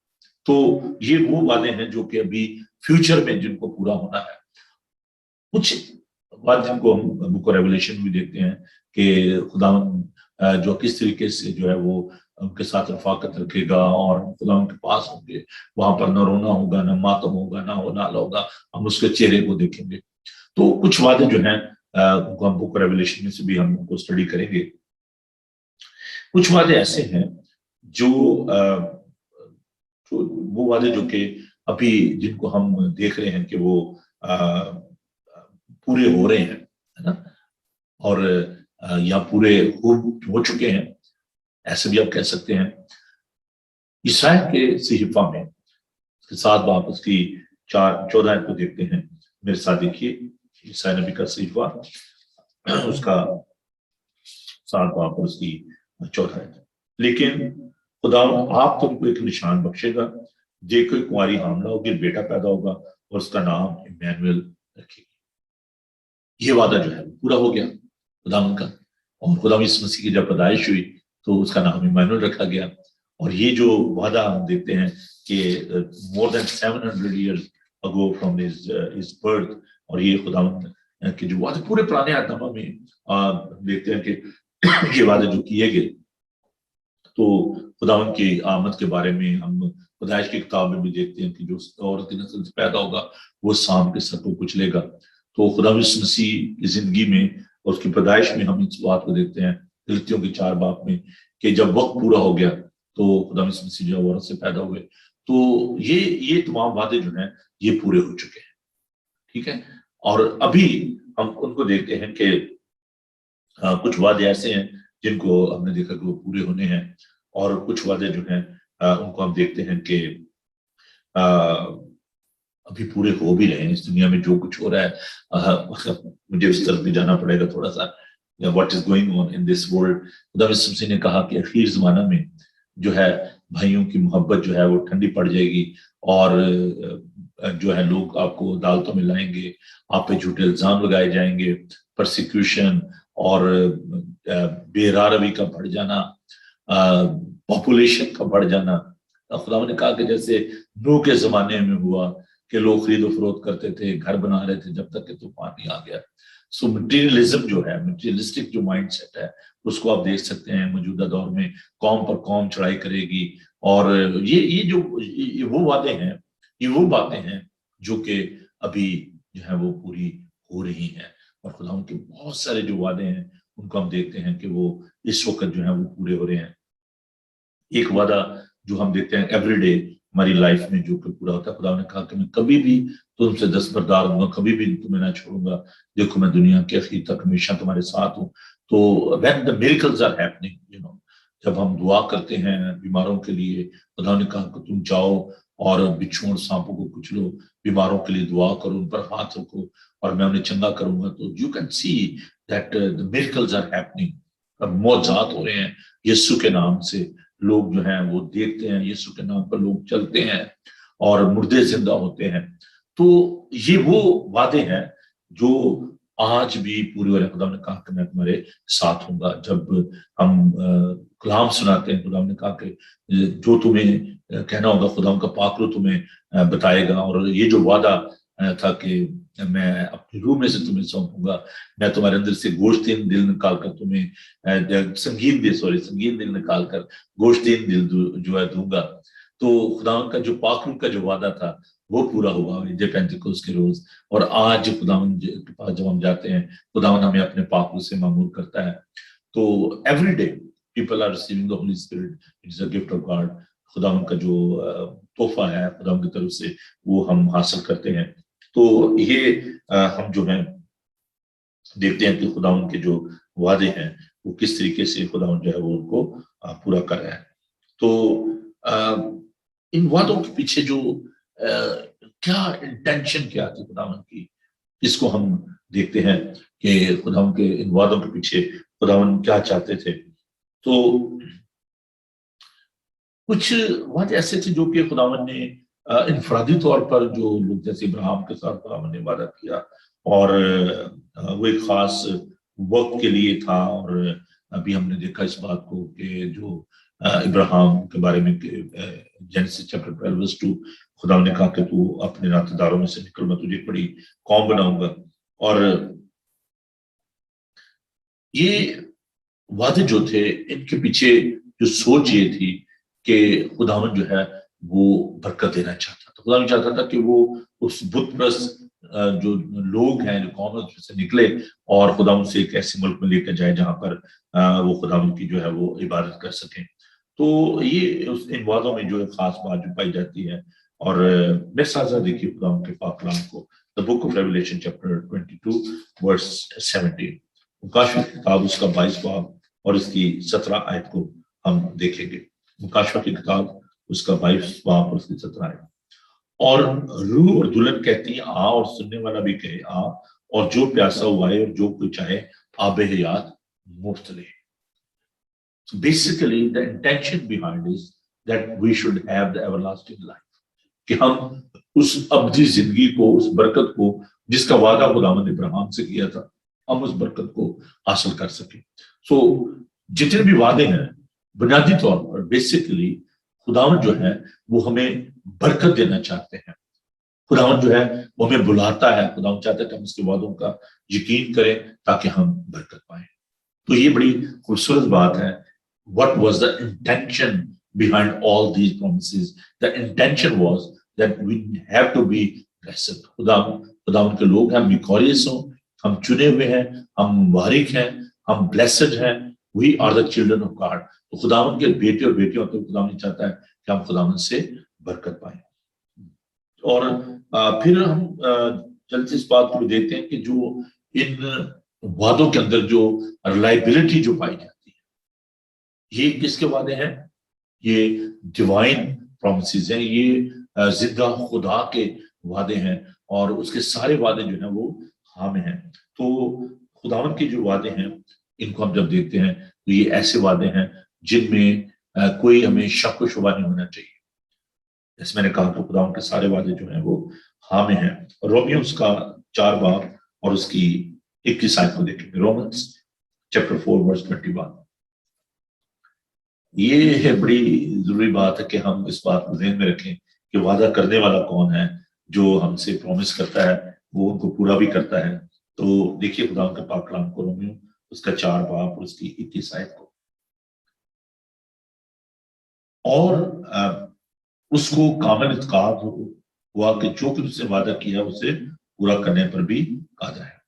Speaker 2: تو یہ وہ وعدے ہیں جو کہ ابھی فیوچر میں جن کو پورا ہونا ہے۔ کچھ بات جن کو ہم بک ریولیشن بھی دیکھتے ہیں کہ خداوند جو کس طریقے سے جو ہے وہ ان کے ساتھ رفاقت رکھے گا، اور خداوند کے پاس ہوں گے، وہاں پر نہ رونا ہوگا، نہ ماتم ہوگا، نہ نالا ہوگا، ہم اس کے چہرے کو دیکھیں گے۔ تو کچھ وعدے جو ہیں ان کو ہم بک ریولیشن میں سے بھی ہم ان کو اسٹڈی کریں گے۔ کچھ وعدے ایسے ہیں جو وہ وعدے جو کہ ابھی جن کو ہم دیکھ رہے ہیں کہ وہ پورے ہو رہے ہیں ہے نا، اور یا پورے ہو چکے ہیں، ایسے بھی آپ کہہ سکتے ہیں. عیسائی کے صحیفہ میں اس کے ساتھ باب اس کی 14 کو دیکھتے ہیں. میرے ساتھ دیکھیے عیسائی نبی کا صحیفہ، اس کا 7 باب اس کی 14. لیکن خدا آپ تم کو ایک نشان بخشے گا، دیکھو ایک کنواری حاملہ ہوگی، بیٹا پیدا ہوگا اور اس کا نام ایمینویل رکھے گا. یہ وعدہ جو ہے وہ پورا ہو گیا خدا کا، اور خدا اس مسیح کی جب پیدائش ہوئی تو اس کا نام ایمینویل رکھا گیا. اور یہ جو وعدہ ہم دیکھتے ہیں کہ more than 700 years ago from his birth، اور یہ خدا کے جو وعدے پورے پرانے عہد نامہ میں دیکھتے ہیں کہ یہ وعدے جو کیے گئے. تو خداوند کی آمد کے بارے میں ہم پیدائش کی کتاب میں بھی دیکھتے ہیں کہ جو عورت کی نسل سے پیدا ہوگا وہ سام کے سر کو کچلے گا. تو خدا یسوع مسیح کی زندگی میں اور اس کی پیدائش میں ہم اس بات کو دیکھتے ہیں غلطیوں کے 4 باب میں کہ جب وقت پورا ہو گیا تو خدا یسوع مسیح جو عورت سے پیدا ہوئے. تو یہ تمام وعدے جو ہیں یہ پورے ہو چکے ہیں. ٹھیک ہے، اور ابھی ہم ان کو دیکھتے ہیں کہ کچھ وعدے ایسے ہیں جن کو ہم نے دیکھا کہ وہ پورے ہونے ہیں، اور کچھ وعدے جو ہیں ان کو ہم دیکھتے ہیں کہ ابھی پورے ہو بھی رہے ہیں. اس دنیا میں جو کچھ ہو رہا ہے مجھے اس طرف بھی جانا پڑے گا تھوڑا سا. What is going on in this world. خدا یسوع مسیح نے کہا کہ اخیر زمانہ میں جو ہے بھائیوں کی محبت جو ہے وہ ٹھنڈی پڑ جائے گی، اور جو ہے لوگ آپ کو عدالتوں میں لائیں گے، آپ پہ جھوٹے الزام لگائے جائیں گے، پرسیکیوشن اور بے راروی کا بڑھ جانا، پاپولیشن کا بڑھ جانا. خدا نے کہا کہ جیسے نوح کے زمانے میں ہوا کہ لوگ خرید و فروخت کرتے تھے، گھر بنا رہے تھے جب تک کہ طوفان نہیں آ گیا. سو مٹیریلزم جو ہے، مٹیریلسٹک جو مائنڈ سیٹ ہے، اس کو آپ دیکھ سکتے ہیں موجودہ دور میں قوم پر قوم چڑھائی کرے گی. اور یہ وہ وعدے ہیں، یہ وہ باتیں ہیں جو کہ ابھی جو ہے وہ پوری ہو رہی ہیں. اور خدا ان کے بہت سارے جو وعدے ہیں ان کو ہم دیکھتے ہیں کہ وہ اس وقت جو ہے وہ پورے ہو رہے ہیں. ایک وعدہ جو ہم دیکھتے ہیں ایوری ڈے ہماری لائف میں جو کہ پورا ہوتا ہے، خدا نے کہا کہ میں کبھی بھی تم سے دستبردار ہوں گا، کبھی بھی تمہیں نہ چھوڑوں گا، دیکھو میں دنیا کے آخر تک ہمیشہ تمہارے ساتھ ہوں. تو when the miracles are happening, جب ہم دعا کرتے ہیں بیماروں کے لیے، خدا نے کہا کہ تم جاؤ اور بچھوؤں اور سانپوں کو کچلو، بیماروں کے لیے دعا کرو، ان پر ہاتھ رکھو اور میں انہیں چنگا کروں گا. تو you can see that the miracles are happening. معجزات ہو رہے ہیں یسوع کے نام سے. لوگ جو ہیں وہ دیکھتے ہیں یسوع کے نام پر، لوگ چلتے ہیں اور مردے زندہ ہوتے ہیں. تو یہ وہ وعدے ہیں جو آج بھی پورے ہو رہے ہیں. خدا نے کہا کہ میں تمہارے ساتھ ہوں گا. جب ہم کلام سناتے ہیں، خدا نے کہا کہ جو تمہیں کہنا ہوگا خدا کا پاک روح تمہیں بتائے گا. اور یہ جو وعدہ تھا کہ میں اپنی روح میں سے تمہیں سونپوں گا، میں تمہارے اندر سے گوشتین دل نکال کر تمہیں سنگین دل نکال کر گوشتین دل جو ہے دوں گا. تو خدا کا جو پاک روح کا جو وعدہ تھا وہ پورا ہوا پینتیکوست کے روز. اور آج خدا کے پاس جب ہم جاتے ہیں، خدا ہمیں اپنے پاک روح سے معمور کرتا ہے. تو every day people are receiving the holy spirit, it is a gift of God. خدا ان کا جو تحفہ ہے خدا ان کی طرف سے وہ ہم حاصل کرتے ہیں. تو یہ ہم جو ہیں دیکھتے ہیں کہ خدا ان کے جو وعدے ہیں وہ کس طریقے سے خدا جو ہے وہ ان کو پورا کر رہا ہے. تو ان وعدوں کے پیچھے جو کیا انٹینشن کیا تھی خدا ان کی، اس کو ہم دیکھتے ہیں کہ خدا ان کے ان وعدوں کے پیچھے خدا ان کیا چاہتے تھے. تو کچھ وعدے ایسے تھے جو کہ خداوند نے انفرادی طور پر جو لوگ جیسے ابراہیم کے ساتھ خداوند نے وعدہ کیا، اور وہ ایک خاص وقت کے لیے تھا. اور ابھی ہم نے دیکھا اس بات کو کہ جو ابراہیم کے بارے میں جینیسس چیپٹر 12:2 خدا نے کہا کہ تو اپنے ناطے داروں میں سے نکل، میں تجھے ایک بڑی قوم بناؤں گا. اور یہ وعدے جو تھے ان کے پیچھے جو سوچ یہ تھی کہ خداوند جو ہے وہ برکت دینا چاہتا تھا. خداوند چاہتا تھا کہ وہ اس بت پرست جو لوگ ہیں، جو قوم سے نکلے اور خداوند سے ایک ایسے ملک میں لے کر جائے جہاں پر وہ خداوند کی جو ہے وہ عبادت کر سکیں. تو یہ ان وعدوں میں جو ہے خاص بات جو پائی جاتی ہے. اور میرے ساتھ دیکھیے خدا کے پاک کلام کو, The Book of Revelation chapter 22 verse 17, مکاشفہ کی کتاب اس کا 22 باب اور اس کی 17 آیت کو ہم دیکھیں گے. مکاشفہ کی کتاب اس کا 22 باب اور اس کی 17 آیت. اور روح اور دلہن کہتی ہیں آ, اور سننے والا بھی کہے آ, اور جو پیاسا ہوا ہے اور جو کوئی چاہے آب حیات مفت لے. So basically the intention behind is that we should have the everlasting life, کہ ہم اس ابدی زندگی کو, اس برکت کو جس کا وعدہ خداوند ابراہیم سے کیا تھا, ہم اس برکت کو حاصل کر سکیں. سو جتنے بھی وعدے ہیں بنیادی طور پر بیسیکلی خداوند جو ہے وہ ہمیں برکت دینا چاہتے ہیں. خداوند جو ہے وہ ہمیں بلاتا ہے, خداوند چاہتا ہے کہ ہم اس کے وعدوں کا یقین کریں تاکہ ہم برکت پائیں. تو یہ بڑی خوبصورت بات ہے. What was the intention behind all these promises? The intention was that we have to be blessed. خداوند کے لوگ ہیں, ہم victorious ہوں, ہم چنے ہوئے ہیں, ہم مبارک ہیں, ہم blessed ہیں. We are the children of God. تو خداوند کے بیٹے اور بیٹیاں ہوتے ہیں, خداوند چاہتا ہے کہ ہم خداوند سے برکت پائیں. اور پھر ہم جلد اس بات کو دیکھتے ہیں کہ جو ان وعدوں کے اندر جو ریلائبلٹی جو پائی جاتی ہے, یہ کس کے وعدے ہیں؟ یہ ڈیوائن پرومسز ہیں, یہ زندہ خدا کے وعدے ہیں, اور اس کے سارے وعدے جو ہیں وہ ہاں میں ہیں. تو خداوند کے جو وعدے ہیں ان کو ہم جب دیکھتے ہیں تو یہ ایسے وعدے ہیں جن میں کوئی ہمیں شک و شبہ نہیں ہونا چاہیے. جیسے میں نے کہا کہ خداوند کے سارے وعدے جو ہیں وہ ہاں میں ہیں. رومیو اس کا 4 باب اور اس کی 21 آیت کو دیکھیں گے. رومنس چیپٹر 4 ورس 21. یہ بڑی ضروری بات ہے کہ ہم اس بات کو ذہن میں رکھیں کہ وعدہ کرنے والا کون ہے, جو ہم سے پرومس کرتا ہے وہ ان کو پورا بھی کرتا ہے. تو دیکھیے خداوند کے پاک کلام کو, رومیو اس کا 4 باب اور اس کی 21 آیت کو. اور اس کو کامل اعتقاد ہوا کہ جو کچھ اس نے وعدہ کیا اسے پورا کرنے پر بھی قادر ہے.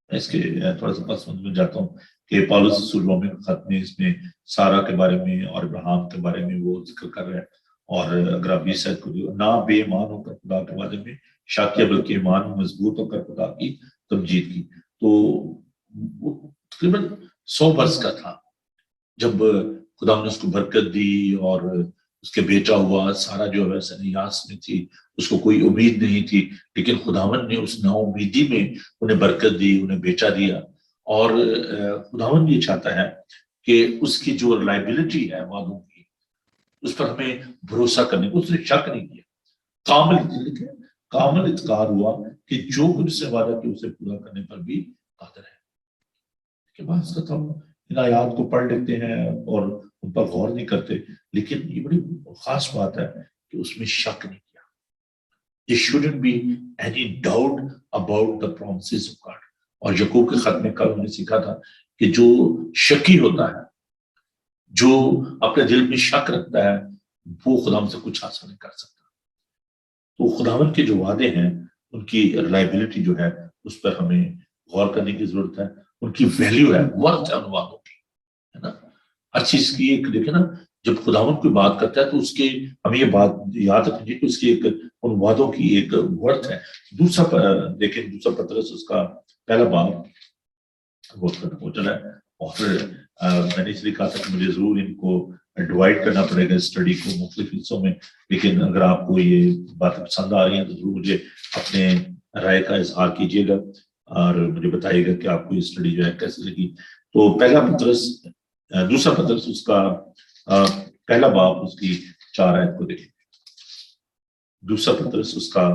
Speaker 2: میں اس کے تھوڑا سا پس منظر میں جاتا ہوں کہ پالوس رسول رومی خط میں اس میں سارا کے بارے میں اور ابراہیم کے بارے میں وہ ذکر کر رہے ہیں. اور اگر آپ 20 آیت کو نہ بے ایمان ہو کر خدا کے وعدے میں شک کیا بلکہ ایمان مضبوط ہو کر خدا کی تمجید کی. تو وہ تقریباً 100 برس کا تھا جب خدا نے اس کو برکت دی اور اس کے بیٹا ہوا. سارا جو ہے سنیاس میں تھی, اس کو کوئی امید نہیں تھی, لیکن خداوند نے اس نا امیدی میں انہیں برکت دی, انہیں بیٹا دیا. اور خداوند یہ چاہتا ہے کہ اس کی جو ریلائبلٹی ہے وعدوں کی, اس پر ہمیں بھروسہ کرنے کو, اس نے شک نہیں کیا. کامل اعتقاد ہوا کہ جو کچھ اس نے وعدہ کیا اسے پورا کرنے پر بھی قادر ہے. کے بعد ہم ان آیات کو پڑھ لیتے ہیں اور ان پر غور نہیں کرتے, لیکن یہ بڑی خاص بات ہے کہ اس میں شک نہیں کیا. There shouldn't be any doubt about the promises of God. اور یعقوب کے خط میں کل ہم نے سیکھا تھا کہ جو شکی ہوتا ہے, جو اپنے دل میں شک رکھتا ہے, وہ خداوند سے کچھ حاصل نہیں کر سکتا. تو خداوند کے جو وعدے ہیں ان کی ریلائبلٹی جو ہے اس پر ہمیں غور کرنے کی ضرورت ہے. ان کی ویلیو ہے, ورتھ ہے ان وعدوں کی, ہے نا. ہر چیز کی ایک دیکھیں نا, جب خداوند کوئی بات کرتا ہے تو اس کے ہمیں یہ بات یاد رکھنی کہ اس کی ایک ان وعدوں کی ایک ورتھ ہے. دوسرا دیکھیں, دوسرا پترس اس کا 1 باب بہت ختم ہو چلا ہے, اور میں نے اس لیے کہا تھا کہ مجھے ضرور ان کو ڈیوائڈ کرنا پڑے گا اسٹڈی کو مختلف حصوں میں. لیکن اگر آپ کو یہ باتیں پسند آ رہی ہیں تو ضرور مجھے اپنے رائے کا اظہار کیجیے گا اور مجھے بتائیے گا کہ آپ کو یہ اسٹڈی جو ہے کیسے لگی. تو دوسرا پترس اس کا 1 باب اس کی 4 آیت کو دیکھیں. دوسرا پترس اس کا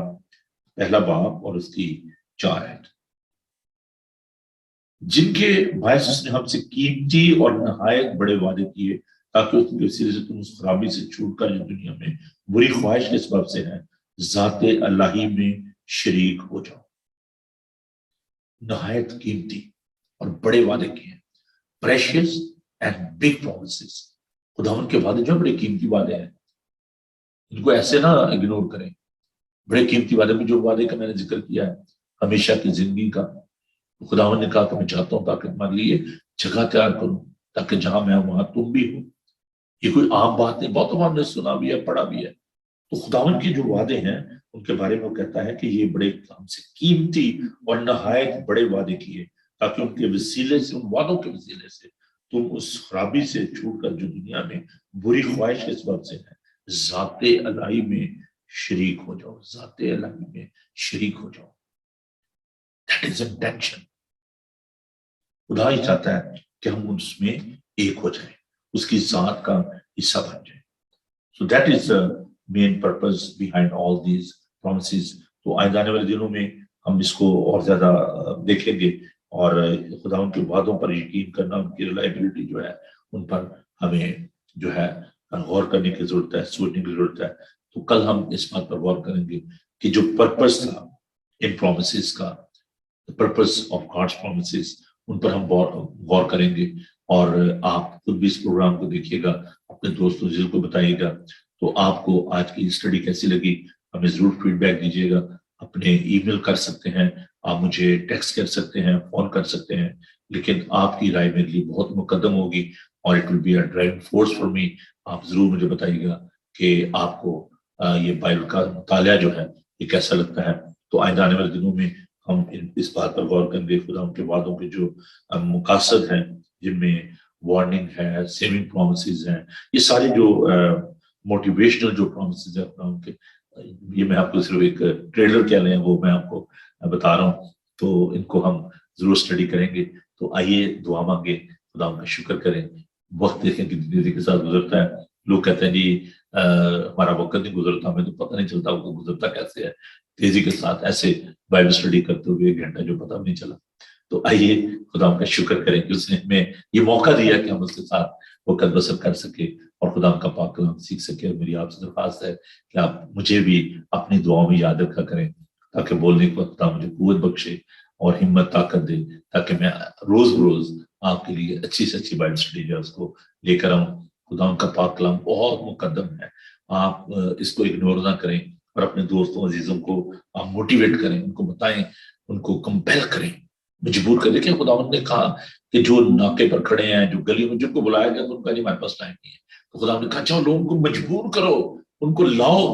Speaker 2: 1 باب اور اس کی 4 آیت. جن کے باعث اس نے ہم سے قیمتی اور نہایت بڑے وعدے کیے تاکہ اس کے وسیلے سے تم اس خرابی سے چھوٹ کر جو دنیا میں بری خواہش کے سبب سے ہے ذات الہی میں شریک ہو جاؤ. نہایت قیمتی اور بڑے وعدے کیے ہیں, پریشیس اینڈ بگ پرومسز. خداوند کے وعدے جو بڑے قیمتی وعدے ہیں, ان کو ایسے نہ اگنور کریں. بڑے قیمتی وعدے میں جو وعدے کا میں نے ذکر کیا ہے ہمیشہ کی زندگی کا, خداوند نے کہا کہ میں چاہتا ہوں تاکہ تمہارے لیے جگہ تیار کروں تاکہ جہاں میں ہوں وہاں تم بھی ہو. یہ کوئی عام بات نہیں، بہت ہم نے سنا بھی ہے، پڑھا بھی ہے. تو خداوند کے جو وعدے ہیں ان کے بارے میں وہ کہتا ہے کہ یہ بڑے ہم سے قیمتی اور نہایت بڑے وعدے کیے، تاکہ ان کے وسیلے سے، ان وعدوں کے وسیلے سے تم اس خرابی سے چھوٹ کر جو دنیا میں بری خواہش کے سبب سے ہے، ذات الہی میں شریک ہو جاؤ. ذات الہی میں شریک ہو جاؤ. That is intention. خدا ہی چاہتا ہے کہ ہم اس میں ایک ہو جائیں، اس کی ذات کا حصہ بن جائیں. So that is the main purpose behind all these promises. تو آئندہ آنے والے دنوں میں ہم اس کو اور زیادہ دیکھیں گے، اور خدا ان کے وعدوں پر یقین کرنا، ان کی ریلائبلٹی جو ہے ان پر ہمیں جو ہے غور کرنے کی ضرورت ہے، سوچنے کی ضرورت ہے. تو کل ہم اس بات پر غور کریں گے کہ جو پرپس تھا ان پرومسز کا، پرپس آف گاڈس پرومسز، ان پر ہم غور کریں گے. اور آپ خود بھی اس پروگرام کو دیکھیے گا، اپنے دوستوں کو بتائیے گا. تو آپ کو آج کی اسٹڈی کیسی لگی ہمیں ضرور فیڈ بیک دیجیے گا. اپنے ای میل کر سکتے ہیں، آپ مجھے ٹیکسٹ کر سکتے ہیں، فون کر سکتے ہیں، لیکن آپ کی رائے میرے لیے بہت مقدم ہوگی، اور it will be a driving force for me. آپ ضرور مجھے بتائیے گا کہ آپ کو یہ بائبل کا مطالعہ جو ہے یہ کیسا لگتا ہے. تو آئندہ آنے والے دنوں میں ہم اس بات پر غور کریں گے خدا ان کے وعدوں کے جو مقاصد ہیں، جن میں وارننگ ہے، سیونگ پرومسز ہیں، یہ سارے جو موٹیویشنل جو پرومسز ہیں خدا ان کے، یہ میں آپ کو صرف ایک ٹریلر کہہ لیں وہ میں آپ کو بتا رہا ہوں. تو ان کو ہم ضرور اسٹڈی کریں گے. تو آئیے دعا مانگے، خدا ان کا شکر کریں. وقت دیکھیں کہ تیزی کے ساتھ گزرتا ہے. لوگ کہتے ہیں جی ہمارا وقت نہیں گزرتا، ہمیں تو پتہ نہیں چلتا وہ گزرتا کیسے ہے. تیزی کے ساتھ ایسے بائبل اسٹڈی کرتے ہوئے 1 گھنٹہ جو پتہ نہیں چلا. تو آئیے خدا ان کا شکر کریں کہ اس نے ہمیں یہ موقع دیا کہ ہم اس کے ساتھ وقت بسر کر سکے اور خدا کا پاک کلام سیکھ سکے. اور میری آپ سے درخواست ہے کہ آپ مجھے بھی اپنی دعاؤں میں یاد رکھا کریں، تاکہ بولنے کے وقت خدا مجھے قوت بخشے اور ہمت طاقت دے، تاکہ میں روز بروز آپ کے لیے اچھی سے اچھی بائبل اسٹڈی جو ہے اس کو لے کر آؤں. خدا ان کا پاک کلام بہت مقدم ہے، آپ اس کو اگنور نہ کریں، اور اپنے دوستوں عزیزوں کو آپ موٹیویٹ کریں، ان کو بتائیں، ان کو کمپیل کریں، مجبور کر. دیکھیں خداوند نے کہا کہ جو ناکے پر کھڑے ہیں، جو گلی میں جن کو بلایا گیا تو ان کا جی ہمارے پاس ٹائم نہیں ہے. تو خداوند نے کہا چاہو لوگوں کو مجبور کرو، ان کو لاؤ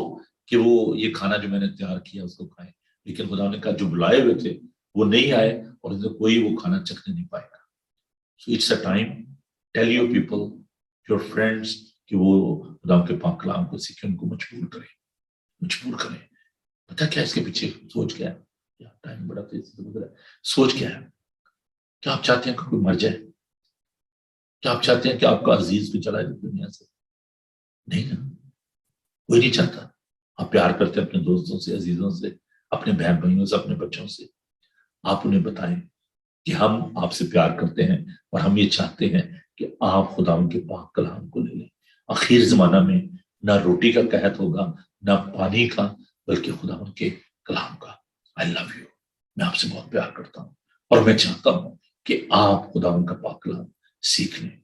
Speaker 2: کہ وہ یہ کھانا جو میں نے تیار کیا اس کو کھائیں. لیکن خداوند نے کہا جو بلائے ہوئے تھے وہ نہیں آئے، اور ان سے کوئی وہ کھانا چکھنے نہیں پائے گا. So it's a time, tell your people, your friends کہ وہ خدا کے پاک کلام کو سیکھیں، ان کو مجبور کریں، مجبور کریں. پتہ کیا اس کے پیچھے سوچ کیا ہے؟ ٹائم بڑا تیزی سے گزرا ہے. سوچ کیا ہے؟ کیا آپ چاہتے ہیں کہ کوئی مر جائے؟ کیا آپ چاہتے ہیں کہ آپ کا عزیز بھی چلا جائے دنیا سے؟ نہیں نا، کوئی نہیں چاہتا. آپ پیار کرتے ہیں اپنے دوستوں سے، عزیزوں سے، اپنے بہن بھائیوں سے، اپنے بچوں سے. آپ انہیں بتائیں کہ ہم آپ سے پیار کرتے ہیں، اور ہم یہ چاہتے ہیں کہ آپ خدا ان کے پاک کلام کو لے لیں. آخر زمانہ میں نہ روٹی کا قحط ہوگا، نہ پانی کا، بلکہ خدا ان کے کلام کا. آئی لو یو، میں آپ سے بہت پیار کرتا ہوں، اور میں چاہتا ہوں کہ آپ خدا ان کا پاک کلام سیکھ لیں.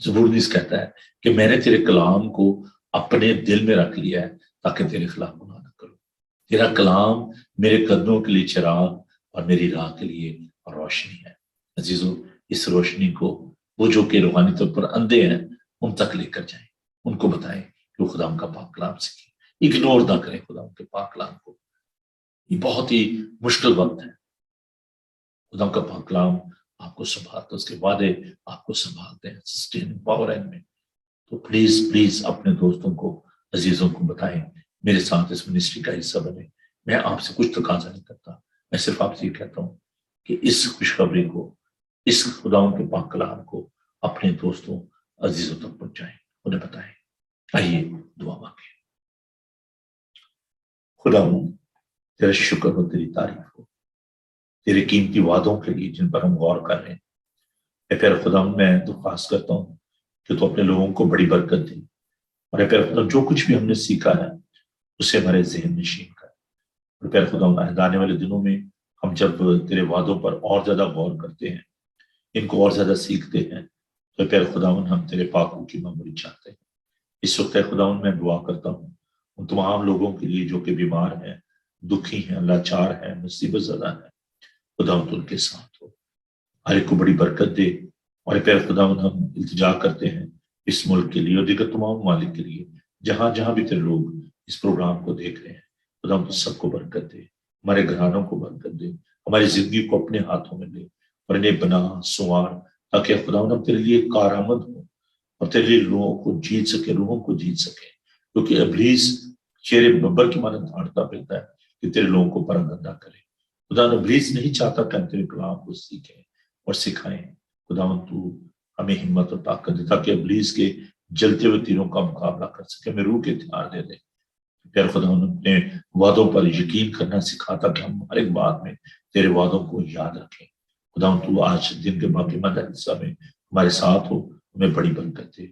Speaker 2: زبور نیز کہتا ہے کہ میں نے تیرے کلام کو اپنے دل میں رکھ لیا ہے تاکہ تیرے خلاف گناہ نہ کروں. تیرا کلام میرے قدموں کے لیے چراغ اور میری راہ کے لیے روشنی ہے. عزیزو، اس روشنی کو وہ جو کہ روحانی طور پر اندھے ہیں ان تک لے کر جائیں، ان کو بتائیں کہ وہ خدا ان کا پاک کلام سیکھیں. اگنور نہ کریں خدا ان کے پاک کلام کو. یہ بہت ہی مشکل وقت ہے. خدا کا پاک کلام آپ کو سنبھالتا، اس کے وعدے آپ کو سنبھالتے ہیں، سسٹیننگ پاور ہے ان میں. تو پلیز پلیز اپنے دوستوں کو، عزیزوں کو بتائیں، میرے ساتھ اس منسٹری کا حصہ بنے. میں آپ سے کچھ تقاضا نہیں کرتا، میں صرف آپ سے یہ کہتا ہوں کہ اس خوشخبری کو، اس خداوند کے پاک کلام کو اپنے دوستوں، عزیزوں تک پہنچائیں، انہیں بتائیں. آئیے دعا مانگیں. خداوند تیرا شکر ہو، تیری تعریف ہو تیرے قیمتی وعدوں کے لیے جن پر ہم غور کر رہے ہیں. اے پھر خداوند میں درخواست کرتا ہوں کہ تو اپنے لوگوں کو بڑی برکت دی، اور اے پھر خداوند جو کچھ بھی ہم نے سیکھا ہے اسے ہمارے ذہن نشین کر. اور پھر خداوند آنے والے دنوں میں ہم جب تیرے وعدوں پر اور زیادہ غور کرتے ہیں، ان کو اور زیادہ سیکھتے ہیں، تو پھر خداوند ہم تیرے پاکوں کی معمولی چاہتے ہیں. اس وقت خداوند میں دعا کرتا ہوں ان تمام لوگوں کے لیے جو کہ بیمار ہیں، دکھی ہیں، لاچار ہیں، مصیبت زدہ ہیں. خداوند ان کے ساتھ ہو، ہر ایک کو بڑی برکت دے. اور پھر خداوند ہم التجا کرتے ہیں اس ملک کے لیے اور دیگر تمام ممالک کے لیے جہاں جہاں بھی تیرے لوگ اس پروگرام کو دیکھ رہے ہیں، خدا ہم تو سب کو برکت دے، ہمارے گھرانوں کو برکت دے، ہماری زندگی کو اپنے ہاتھوں میں لے اور انہیں بنا سنوار، تاکہ خدا ہم تیرے لیے کارآمد ہوں اور تیرے لیے لوگوں کو جیت سکے، روحوں کو جیت سکے، کیونکہ ابلیس شیر ببر کی مانند دھاڑتا پھرتا ہے کہ تیرے لوگوں کو پراگندہ کرے۔ خدا ابلیس نہیں چاہتا کہ ہم تیرے کلام کو سیکھیں اور سکھائیں۔ خداوند تو ہمیں ہمت اور طاقت دے تاکہ ابلیس کے جلتے ہوئے تیروں کا مقابلہ کر سکے، ہمیں روح کے ہتھیار دے دے۔ پھر خداوند اپنے وعدوں پر یقین کرنا سکھاتا کہ ہم ہر ایک بات میں تیرے وعدوں کو یاد رکھیں۔ خداوند تو آج دن کے باقی مدہ حصہ میں ہمارے ساتھ ہو، ہمیں بڑی برکت دے۔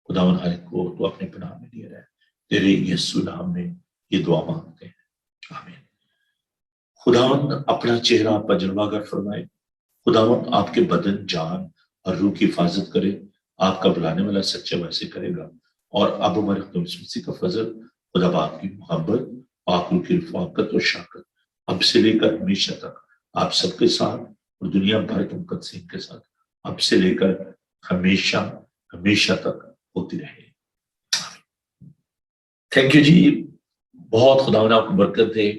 Speaker 2: خداوند ہر ایک کو تو اپنے پناہ میں لیے رہے، تیرے یسوع نام میں یہ دعا مانگتے ہیں، آمین۔ خداوند اپنا چہرہ آپ پر جلوہ گر فرمائے، خداوند آپ کے بدن، جان اور روح کی حفاظت کرے، آپ کا بلانے والا سچا ویسے کرے گا، اور اب ہمارے خدا یسوع مسیح کا فضل، خدا باپ کی محبت، پاک روح کی رفاقت اور شفقت اب سے لے کر ہمیشہ تک آپ سب کے ساتھ اور دنیا بھر کے مقدسین کے ساتھ اب سے لے کر ہمیشہ ہمیشہ تک ہوتی رہے۔ تھینک یو جی، بہت خدا نے آپ کو برکت دے،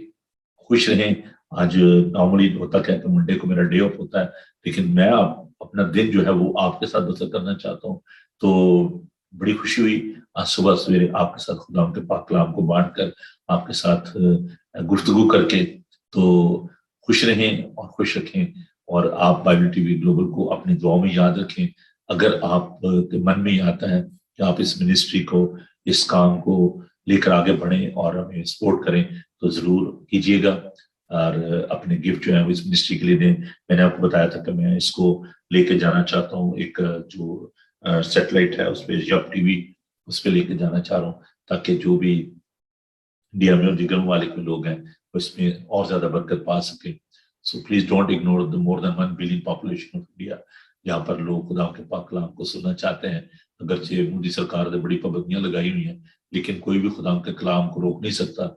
Speaker 2: خوش رہیں۔ آج نارملی ہوتا کیا کہ منڈے کو میرا ڈے آف ہوتا ہے، لیکن میں اپنا دن جو ہے وہ آپ کے ساتھ بسر کرنا چاہتا ہوں، تو بڑی خوشی ہوئی آج صبح سویرے آپ کے ساتھ خدا کے پاک کلام کو بانٹ کر، آپ کے ساتھ گفتگو کر کے۔ تو خوش رہیں اور خوش رکھیں، اور آپ بائبل ٹی وی گلوبل کو اپنی دعاؤں میں یاد رکھیں۔ اگر آپ کے من میں یہ آتا ہے کہ آپ اس منسٹری کو، اس کام کو لے کر آگے بڑھیں اور ہمیں سپورٹ کریں، تو ضرور کیجیے گا، اور اپنے گفٹ جو ہے وہ اس منسٹری کے لیے دیں۔ میں نے آپ کو بتایا تھا کہ میں اس کو لے کے جانا چاہتا ہوں، ایک جو سیٹلائٹ ہے اس پہ، یب ٹی وی اس پہ لے کے جانا چاہ رہا ہوں، تاکہ جو بھی انڈیا میں اور دیگر ممالک میں لوگ ہیں وہ اس میں اور زیادہ برکت پا سکیں۔ So please don't ignore the more than 1 billion population of India، جہاں پر لوگ خدا کے پاک کلام کو سننا چاہتے ہیں۔ اگرچہ مودی سرکار نے بڑی پابندیاں لگائی ہوئی ہیں، لیکن کوئی بھی خدا کے کلام کو روک نہیں سکتا۔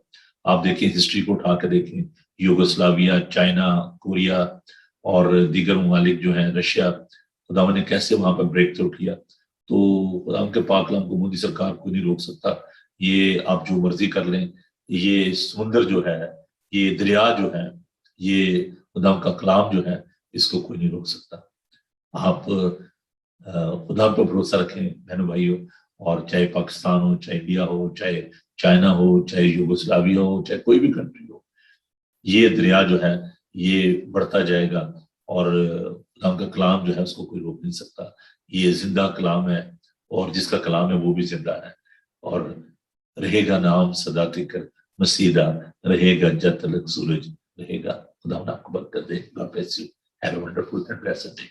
Speaker 2: آپ دیکھیں، ہسٹری کو اٹھا کے دیکھیں، یوگوسلاویا، چائنا، کوریا اور دیگر ممالک جو ہیں، رشیا، خدا نے کیسے وہاں پر بریک تھرو کیا۔ تو خدا کے پاک کلام کو مودی سرکار کو نہیں روک سکتا۔ یہ آپ جو مرضی کر لیں، یہ سمندر جو ہے، یہ دریا جو ہے، یہ خدا کا کلام جو ہے، اس کو کوئی نہیں روک سکتا۔ آپ خدا پر بھروسہ رکھیں بہنوں بھائیوں، اور چاہے پاکستان ہو، چاہے انڈیا ہو، چاہے چائنا ہو، چاہے یوگوسلاویا ہو، چاہے کوئی بھی کنٹری ہو، یہ دریا جو ہے یہ بڑھتا جائے گا، اور خدا کا کلام جو ہے اس کو کوئی روک نہیں سکتا۔ یہ زندہ کلام ہے، اور جس کا کلام ہے وہ بھی زندہ ہے، اور رہے گا نام صدا کے کر مسیدہ، رہے گا جب تلک سورج رہے گا۔ خدا آپ کو برکت دے۔ God bless you. Have a wonderful and blessed day.